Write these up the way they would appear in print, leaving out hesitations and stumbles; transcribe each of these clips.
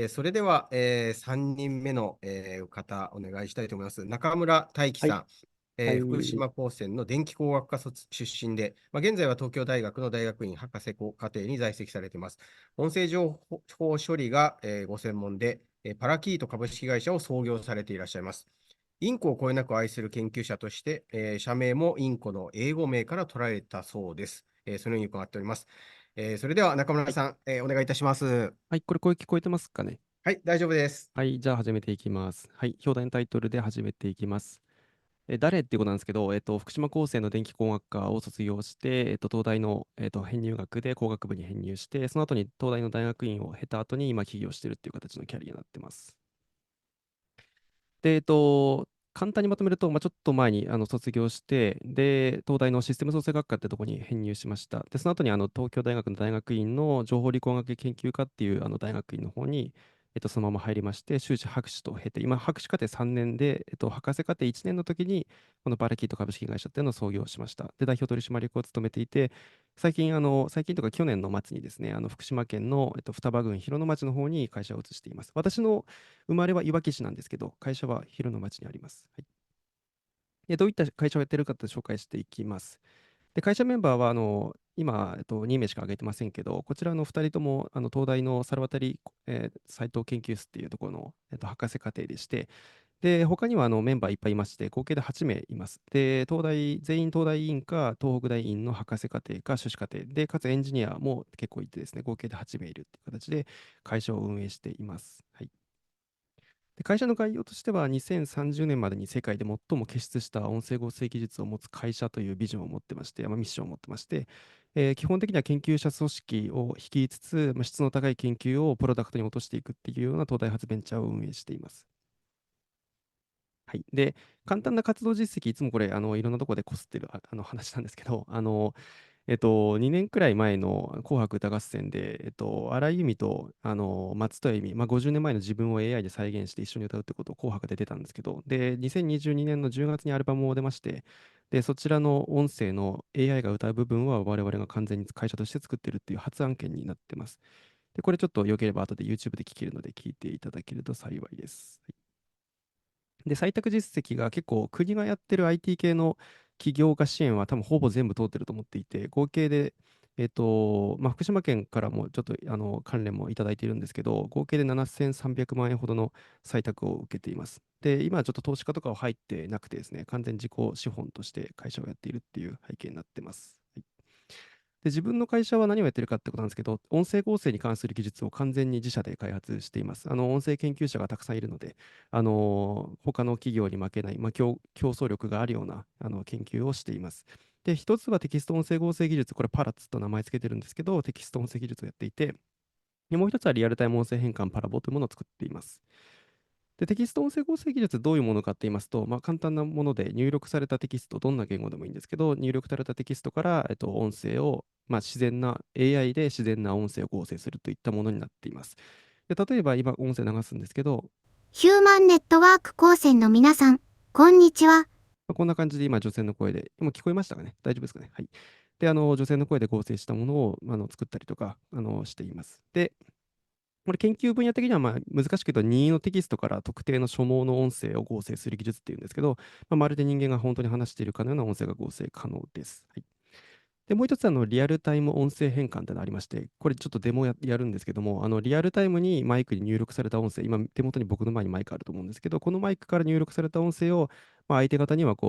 それでは、3人目の、方、お願いしたいと思います。中村大樹はい。さん、はい。福島高専の電気工学科出身で、現在は東京大学の大学院博士課程に在籍されています。音声情報処理が、ご専門で、パラキート株式会社を創業されていらっしゃいます。インコをこよなく愛する研究者として、社名もインコの英語名から取られたそうです。そのように伺っております。それでは中はい。村さん、お願いいたします。はい。これ声聞こえてますかね？はい、大丈夫です。はい。じゃあ始めていきます。はい。表題のタイトルで始めていきます。誰っていうことなんですけど、福島高専の電気工学科を卒業して、東大の、編入学で工学部に編入して、その後に東大の大学院を経た後に今起業してるっていう形のキャリアになってます。で、簡単にまとめると、ちょっと前に卒業して、で、東大のシステム創生学科ってところに編入しました。で、その後に東京大学の大学院の情報理工学研究科っていう大学院の方に、そのまま入りまして、修士博士と経て、今、博士課程3年で、博士課程1年の時に、このパラキート株式会社っていうのを創業しました。で、代表取締役を務めていて、最近とか去年の末にですね、福島県の、双葉郡広野町の方に会社を移しています。私の生まれはいわき市なんですけど、会社は広野町にあります。はい、でどういった会社をやっているかと紹介していきます。で会社メンバーは今、2名しか挙げてませんけど、こちらの2人とも東大の猿渡斎藤研究室っていうところの、博士課程でして、で他にはメンバーいっぱいいまして、合計で8名います。で、全員東大院か東北大院の博士課程か修士課程で、かつエンジニアも結構いてですね、合計で8名いるっていう形で会社を運営しています。はい。で会社の概要としては、2030年までに世界で最も傑出した音声合成技術を持つ会社というビジョンを持ってまして、ミッションを持ってまして、基本的には研究者組織を率いつつ、質の高い研究をプロダクトに落としていくっていうような東大発ベンチャーを運営しています。はい。で、簡単な活動実績、いつもこれ、いろんなところでこすってる話なんですけど、2年くらい前の紅白歌合戦で、荒井由実と松任谷由実、50年前の自分を AI で再現して一緒に歌うってことを紅白で出たんですけど、で、2022年の10月にアルバムを出まして、で、そちらの音声の AI が歌う部分は我々が完全に会社として作ってるっていう初案件になってます。で、これちょっと良ければ後で YouTube で聞けるので聞いていただけると幸いです。はい。で、採択実績が結構国がやってる IT 系の起業家支援は多分ほぼ全部通ってると思っていて、合計で、福島県からもちょっと関連もいただいているんですけど、合計で7300万円ほどの採択を受けています。で、今はちょっと投資家とかは入ってなくてですね、完全自己資本として会社をやっているっていう背景になってます。はい。で、自分の会社は何をやってるかってことなんですけど、音声合成に関する技術を完全に自社で開発しています。音声研究者がたくさんいるので、他の企業に負けない、競争力があるような研究をしています。で、一つはテキスト音声合成技術、これパラッツと名前つけてるんですけど、テキスト音声技術をやっていて、でもう一つはリアルタイム音声変換パラボというものを作っています。で、テキスト音声合成技術どういうものかって言いますと、簡単なもので入力されたテキスト、どんな言語でもいいんですけど、入力されたテキストから、音声を、自然な AI で自然な音声を合成するといったものになっています。で、例えば今音声流すんですけど、ヒューマンネットワーク高専の皆さん、こんにちは。こんな感じで今女性の声で、今聞こえましたかね？大丈夫ですかね？はい。で、女性の声で合成したものを作ったりとかしています。で、これ研究分野的には難しく言うと任意のテキストから特定の書毛の音声を合成する技術っていうんですけど、まるで人間が本当に話しているかのような音声が合成可能です。はい。で、もう一つリアルタイム音声変換ってのがありまして、これちょっとデモやるんですけども、リアルタイムにマイクに入力された音声、今手元に僕の前にマイクあると思うんですけど、このマイクから入力された音声を、相手方には例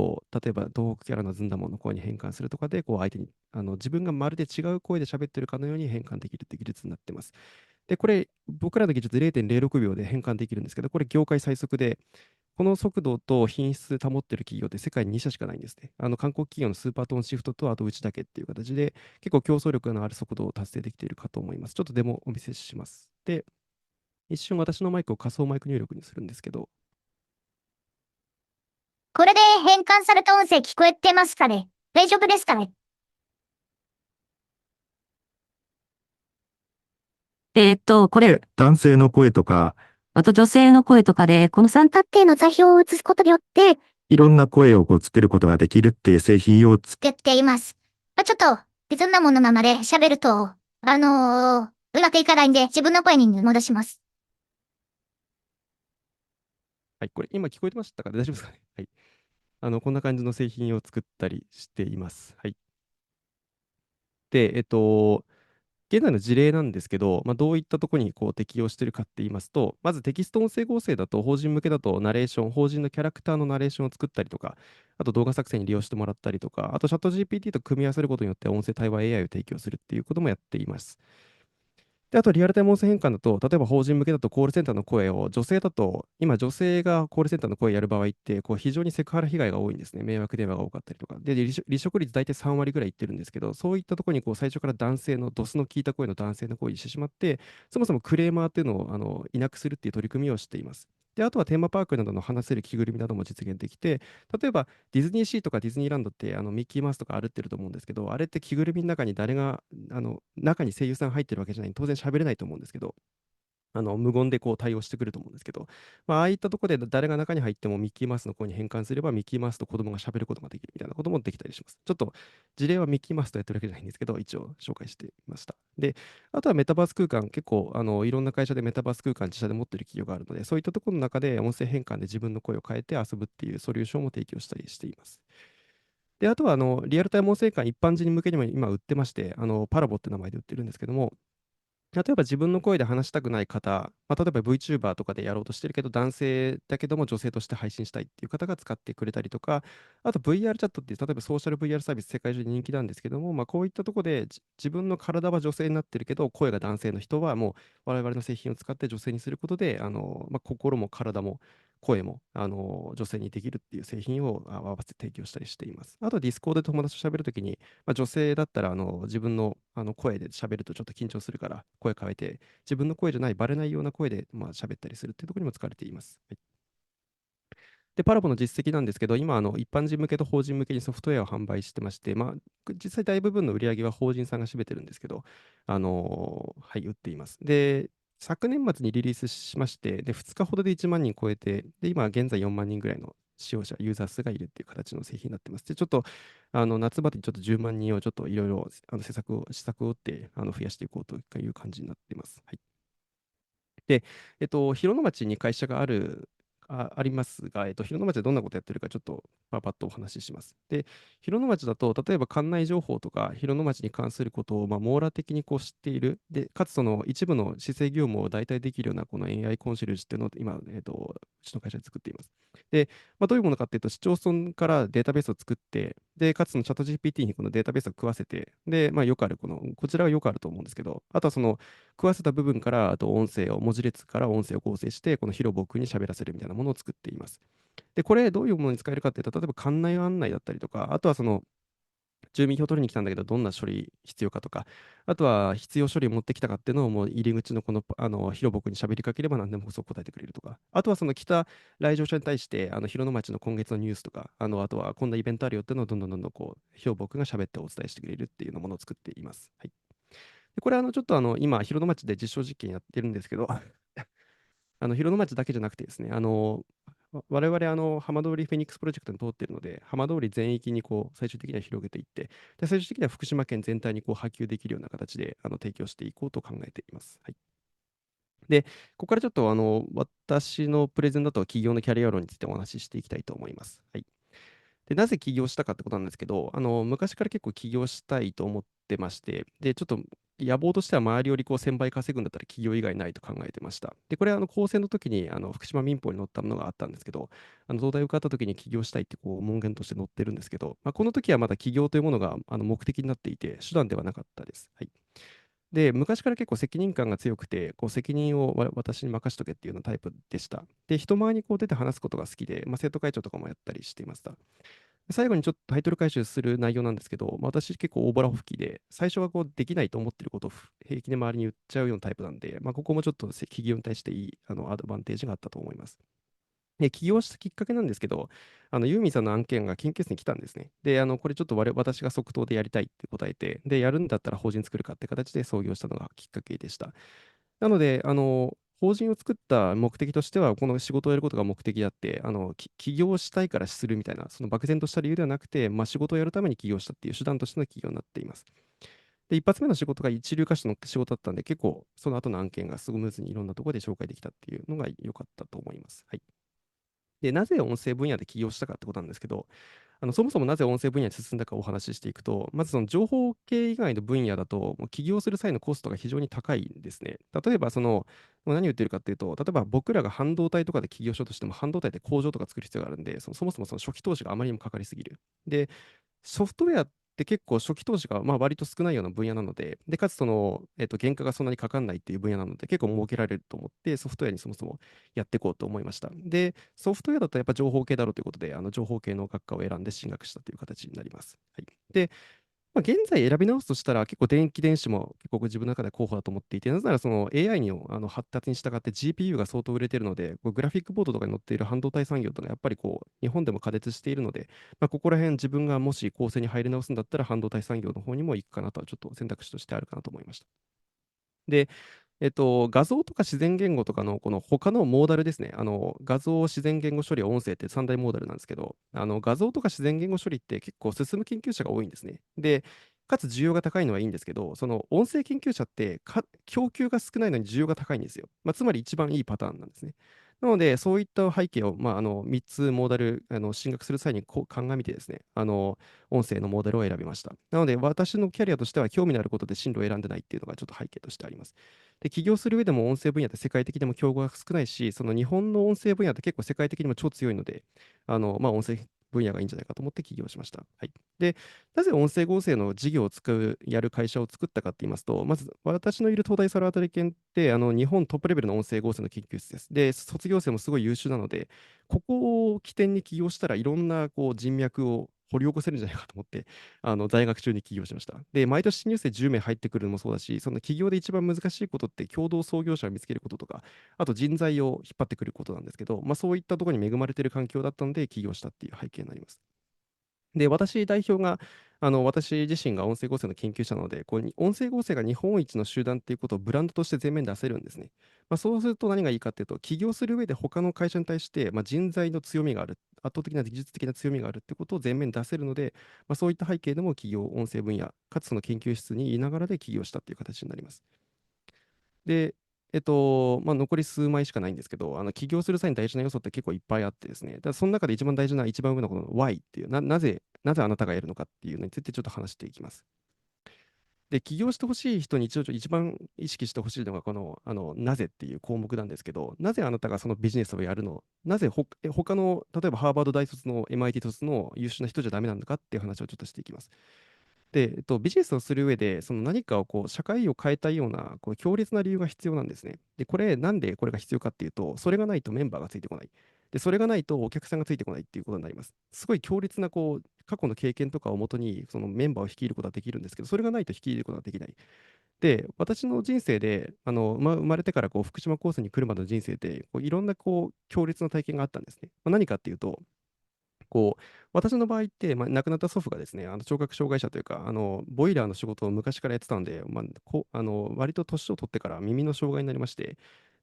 えば東北キャラのずんだもんの声に変換するとかで、相手に自分がまるで違う声で喋ってるかのように変換できるって技術になってます。で、これ、僕らの技術0.06秒で変換できるんですけど、これ業界最速で、この速度と品質保ってる企業って世界に2社しかないんですね。韓国企業のスーパートーンシフトと、あとうちだけっていう形で、結構競争力のある速度を達成できているかと思います。ちょっとデモお見せします。で、一瞬私のマイクを仮想マイク入力にするんですけど、これで変換された音声聞こえてますかね？大丈夫ですかね？これ、男性の声とか、あと女性の声とかで、この三角形の座標を映すことによって、いろんな声をつけることができるっていう製品を作っています。ちょっと、別なもののままで喋ると、うまくいかないんで、自分の声に戻します。はい、これ今聞こえてましたかね？大丈夫ですかね？はい。こんな感じの製品を作ったりしています。はい。で、現在の事例なんですけど、どういったところにこう適用しているかって言いますと、まずテキスト音声合成だと、法人向けだとナレーション、法人のキャラクターのナレーションを作ったりとか、あと動画作成に利用してもらったりとか、あとチャット GPT と組み合わせることによって音声対話 AI を提供するっていうこともやっています。で、あとリアルタイム音声変換だと、例えば法人向けだとコールセンターの声を、女性だと、今女性がコールセンターの声やる場合って、こう非常にセクハラ被害が多いんですね。迷惑電話が多かったりとか。で、離職率大体3割ぐらいいってるんですけど、そういったところにこう最初から男性の、ドスの効いた声の男性の声にしてしまって、そもそもクレーマーっていうのをいなくするっていう取り組みをしています。で、あとはテーマパークなどの話せる着ぐるみなども実現できて、例えばディズニーシーとかディズニーランドってミッキーマウスとか歩ってると思うんですけど、あれって着ぐるみの中に誰が、中に声優さん入ってるわけじゃない、当然喋れないと思うんですけど、無言でこう対応してくると思うんですけど、ああいったところで誰が中に入ってもミッキーマウスの声に変換すれば、ミッキーマウスと子供が喋ることができるみたいなこともできたりします。ちょっと事例はミッキーマウスとやってるわけじゃないんですけど、一応紹介してみました。で、あとはメタバース空間、結構いろんな会社でメタバース空間自社で持ってる企業があるので、そういったところの中で音声変換で自分の声を変えて遊ぶっていうソリューションも提供したりしています。で、あとはリアルタイム音声館、一般人に向けにも今売ってまして、パラボって名前で売ってるんですけども、例えば自分の声で話したくない方、例えば VTuber とかでやろうとしてるけど、男性だけども女性として配信したいっていう方が使ってくれたりとか、あと VR チャットっていう、例えばソーシャル VR サービス世界中で人気なんですけども、こういったところで自分の体は女性になってるけど、声が男性の人はもう我々の製品を使って女性にすることで、心も体も声も女性にできるっていう製品を合わせて提供したりしています。あと、ディスコードで友達と喋るときに、女性だったら自分の、声で喋るとちょっと緊張するから声変えて自分の声じゃないバレないような声で喋ったりするっていうところにも使われています。はい。で、パラボの実績なんですけど、今、一般人向けと法人向けにソフトウェアを販売してまして、実際大部分の売り上げは法人さんが占めてるんですけど、はい、売っています。で、昨年末にリリースしまして、で、2日ほどで1万人超えて、で、今現在4万人ぐらいの使用者、ユーザー数がいるっていう形の製品になってます。で、ちょっと、夏までにちょっと10万人をちょっといろいろ施策を打って、増やしていこうという感じになっています。はい。で、広野町に会社がありますが、広野町でどんなことやってるか、ちょっとパパッとお話しします。で、広野町だと、例えば館内情報とか、広野町に関することを、網羅的にこう知っている。で、かつその一部の市政業務を代替できるような、この AI コンシェルジュっていうのを今、うちの会社で作っています。で、どういうものかっていうと、市町村からデータベースを作って、で、かつそのチャット GPT にこのデータベースを食わせて、で、よくある、こちらはよくあると思うんですけど、あとはその食わせた部分から、あと音声を、文字列から音声を構成して、この広僕に喋らせるみたいなものを作っています。で、これどういうものに使えるかっていうと、例えば館内案内だったりとか、あとはその住民票取りに来たんだけど、どんな処理必要かとか、あとは必要書類を持ってきたかっていうのをもう入り口のこの、広僕に喋りかければ何でもそう答えてくれるとか、あとはその来た来場者に対して、広野町の今月のニュースとか、あとはこんなイベントあるよっていうのをどんどんこう、広僕が喋ってお伝えしてくれるっていうようなものを作っています。はい。でこれちょっと今、広野町で実証実験やってるんですけど、広野町だけじゃなくてですね、我々浜通りフェニックスプロジェクトに通っているので、浜通り全域にこう最終的には広げていって、で最終的には福島県全体にこう波及できるような形で提供していこうと考えています。はい。で、ここからちょっと私のプレゼンだと企業のキャリア論についてお話ししていきたいと思います。はい。で、なぜ起業したかってことなんですけど、昔から結構起業したいと思ってまして、で、ちょっと野望としては周りよりこう1000倍稼ぐんだったら起業以外ないと考えてました。で、これは高専の時に福島民法に載ったものがあったんですけど、東大受かった時に起業したいってこう文言として載ってるんですけど、この時はまだ起業というものが目的になっていて、手段ではなかったです。はい。で、昔から結構責任感が強くて、こう責任を私に任しとけっていうようなタイプでした。で、人前にこう出て話すことが好きで、生徒会長とかもやったりしていました。最後にちょっとタイトル回収する内容なんですけど、私結構大ボラ吹きで、最初はこうできないと思ってることを平気で周りに言っちゃうようなタイプなんで、ここもちょっと企業に対していいアドバンテージがあったと思います。で、起業したきっかけなんですけど、ユーミンさんの案件が研究室に来たんですね。で、これちょっと私が即答でやりたいって答えて、で、やるんだったら法人作るかって形で創業したのがきっかけでした。なので、法人を作った目的としては、この仕事をやることが目的であって、起業したいからするみたいな、その漠然とした理由ではなくて、仕事をやるために起業したっていう手段としての起業になっています。で、一発目の仕事が一流歌手の仕事だったんで、結構その後の案件がスムーズにいろんなところで紹介できたっていうのが良かったと思います。はい。で、なぜ音声分野で起業したかってことなんですけど、そもそもなぜ音声分野に進んだかをお話ししていくと、まずその情報系以外の分野だと、もう起業する際のコストが非常に高いんですね。例えば、もう何を言ってるかっていうと、例えば僕らが半導体とかで起業しようとしても、半導体で工場とか作る必要があるんで、そもそもその初期投資があまりにもかかりすぎる。で、ソフトウェアって結構初期投資がまあ割と少ないような分野なので、で、かつ原価がそんなにかかんないっていう分野なので、結構儲けられると思って、ソフトウェアにそもそもやっていこうと思いました。で、ソフトウェアだとやっぱ情報系だろうということで、情報系の学科を選んで進学したという形になります。はい。で、現在選び直すとしたら、結構電気電子も結構自分の中では候補だと思っていて、なぜならその AI の発達に従って GPU が相当売れているので、グラフィックボードとかに載っている半導体産業というのはやっぱり日本でも過熱しているので、ここら辺自分がもし構成に入り直すんだったら半導体産業の方にも行くかなとはちょっと選択肢としてあるかなと思いました。で、画像とか自然言語とかのこの他のモーダルですね。画像、自然言語処理、音声って三大モーダルなんですけど、画像とか自然言語処理って結構進む研究者が多いんですね。で、かつ需要が高いのはいいんですけど、その音声研究者って供給が少ないのに需要が高いんですよ。つまり一番いいパターンなんですね。なので、そういった背景を、3つモーダル、進学する際に鑑みてですね、音声のモデルを選びました。なので、私のキャリアとしては興味のあることで進路を選んでないっていうのがちょっと背景としてあります。で、起業する上でも音声分野って世界的でも競合が少ないし、その日本の音声分野って結構世界的にも超強いので、音声分野がいいんじゃないかと思って起業しました。はい。で、なぜ音声合成の事業をやる会社を作ったかって言いますと、まず私のいる東大猿渡研って、日本トップレベルの音声合成の研究室です。で、卒業生もすごい優秀なので、ここを起点に起業したらいろんな人脈を掘り起こせるんじゃないかと思って、在学中に起業しました。で、毎年新入生10名入ってくるのもそうだし、その起業で一番難しいことって共同創業者を見つけることとか、あと人材を引っ張ってくることなんですけど、そういったところに恵まれている環境だったので起業したっていう背景になります。で、私自身が音声合成の研究者なので、音声合成が日本一の集団っていうことをブランドとして前面に出せるんですね。そうすると何がいいかっていうと、起業する上で他の会社に対して、人材の強みがある、圧倒的な技術的な強みがあるってことを前面に出せるので、そういった背景でも音声分野、かつその研究室にいながらで起業したっていう形になります。で、残り数枚しかないんですけど、起業する際に大事な要素って結構いっぱいあってですね、だからその中で一番大事な一番上のこの Why っていう、なぜあなたがやるのかっていうのについてちょっと話していきます。で、起業してほしい人に一番意識してほしいのが、なぜっていう項目なんですけど、なぜあなたがそのビジネスをやるの、なぜ他の、例えばハーバード大卒の MIT 卒の優秀な人じゃダメなのかっていう話をちょっとしていきます。で、ビジネスをする上で、その何かを社会を変えたいような強烈な理由が必要なんですね。で、なんでこれが必要かっていうと、それがないとメンバーがついてこない。で、それがないとお客さんがついてこないっていうことになります。すごい強烈な過去の経験とかをもとにそのメンバーを率いることはできるんですけど、それがないと率いることはできない。で、私の人生で、生まれてから福島高専に来るまでの人生で、いろんな強烈な体験があったんですね。何かっていうと、私の場合って、亡くなった祖父がですね、聴覚障害者というか、ボイラーの仕事を昔からやってたんで、割と年を取ってから耳の障害になりまして、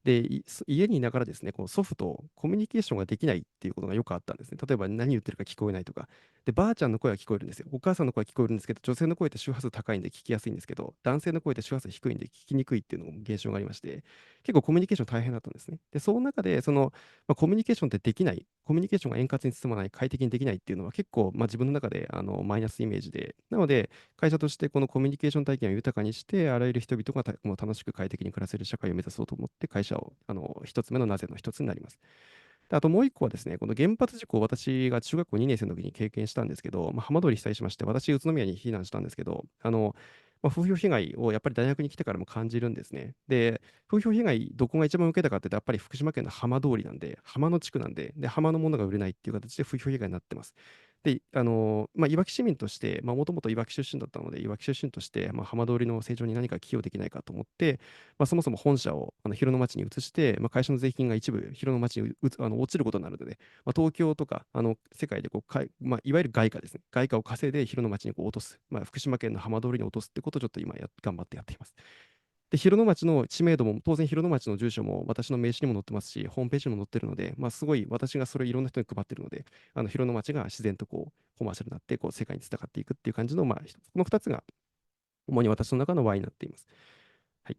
で、家にいながらですね、祖父とコミュニケーションができないっていうことがよくあったんですね。例えば何言ってるか聞こえないとか。で、ばあちゃんの声は聞こえるんですよ。お母さんの声は聞こえるんですけど、女性の声って周波数高いんで聞きやすいんですけど、男性の声って周波数低いんで聞きにくいっていうのも現象がありまして、結構コミュニケーション大変だったんですね。で、その中で、コミュニケーションってできない、コミュニケーションが円滑に進まない、快適にできないっていうのは結構、自分の中でマイナスイメージで、なので、会社としてこのコミュニケーション体験を豊かにして、あらゆる人々がもう楽しく快適に暮らせる社会を目指そうと思って、会社を、一つ目のなぜの一つになります。であともう一個はですね、この原発事故を私が中学校2年生の時に経験したんですけど、浜通り被災しまして、私、宇都宮に避難したんですけど、風評被害をやっぱり大学に来てからも感じるんですね。で、風評被害、どこが一番受けたかって言ったら、やっぱり福島県の浜通りなんで、浜の地区なんで、浜のものが売れないっていう形で風評被害になってます。で、いわき市民として、もともといわき出身だったので、いわき出身として、浜通りの成長に何か寄与できないかと思って、そもそも本社を広野町に移して、会社の税金が一部広野町に落ちることになるので、東京とか世界でいわゆる外貨ですね、外貨を稼いで広野町に落とす、福島県の浜通りに落とすってことをちょっと今頑張ってやっています。で、広野町の知名度も、当然広野町の住所も私の名刺にも載ってますし、ホームページにも載ってるので、すごい私がそれをいろんな人に配ってるので、広野町が自然とコマーシャルになって、世界に伝わっていくっていう感じの、この2つが主に私の中の Y になっています。はい。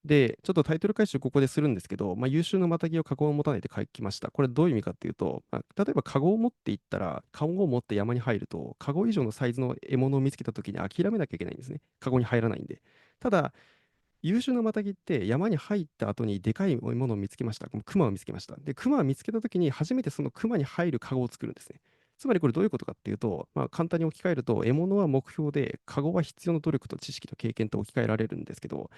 で、ちょっとタイトル回収ここでするんですけど、優秀なまたぎをカゴを持たないで書きました。これどういう意味かっていうと、例えばカゴを持っていったら、カゴを持って山に入ると、カゴ以上のサイズの獲物を見つけたときに諦めなきゃいけないんですね。カゴに入らないんで。ただ、優秀なマタギって山に入った後にでかいものを見つけました。クマを見つけました。で、クマを見つけた時に初めてそのクマに入るカゴを作るんですね。つまりこれどういうことかっていうと、簡単に置き換えると、獲物は目標で、カゴは必要な努力と知識と経験と置き換えられるんですけど、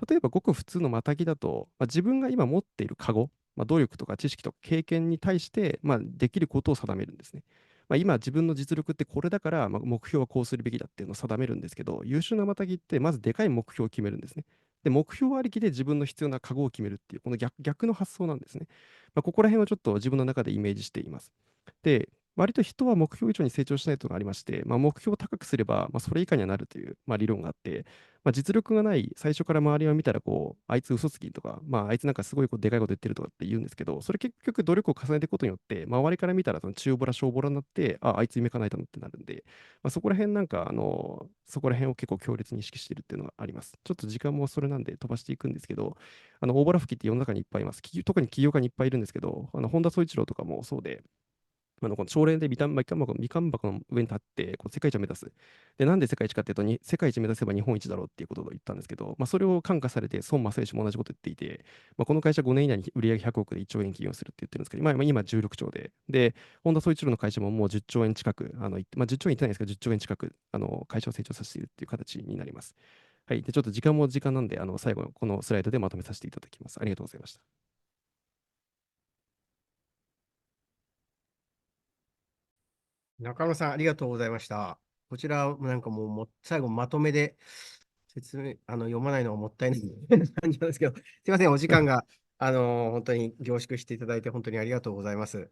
例えばごく普通のマタギだと、自分が今持っているカゴ、努力とか知識とか経験に対して、できることを定めるんですね。今自分の実力ってこれだから、目標はこうするべきだっていうのを定めるんですけど、優秀なマタギってまずでかい目標を決めるんですね。で、目標ありきで自分の必要なカゴを決めるっていう、この逆の発想なんですね。ここら辺をちょっと自分の中でイメージしています。で、割と人は目標以上に成長しないというのがありまして、目標を高くすれば、それ以下にはなるという、理論があって、実力がない、最初から周りを見たら、あいつ嘘つきとか、あいつなんかすごいでかいこと言ってるとかって言うんですけど、それ結局努力を重ねていくことによって、周りから見たらその中ボラ、小ボラになって、あいつ夢かなえたのってなるんで、そこら辺なんか、そこら辺を結構強烈に意識しているっていうのがあります。ちょっと時間もそれなんで飛ばしていくんですけど、大ボラ吹きって世の中にいっぱいいます。特に起業家にいっぱいいるんですけど、本田宗一郎とかもそうで、この朝礼でみかん箱の上に立って、世界一を目指す。で、なんで世界一かっていうと、世界一目指せば日本一だろうっていうことを言ったんですけど、それを感化されて、孫正義も同じこと言っていて、この会社5年以内に売上100億で1兆円起業するって言ってるんですけど、今16兆で、で、本田宗一郎の会社ももう10兆円近く、10兆円いってないんですけど、10兆円近く、会社を成長させているっていう形になります。はい。で、ちょっと時間も時間なんで、最後、このスライドでまとめさせていただきます。ありがとうございました。中野さん、ありがとうございました。こちら、なんかもう最後まとめで説明、読まないのはもったいない感じなんですけど、すいません、お時間が、本当に凝縮していただいて、本当にありがとうございます。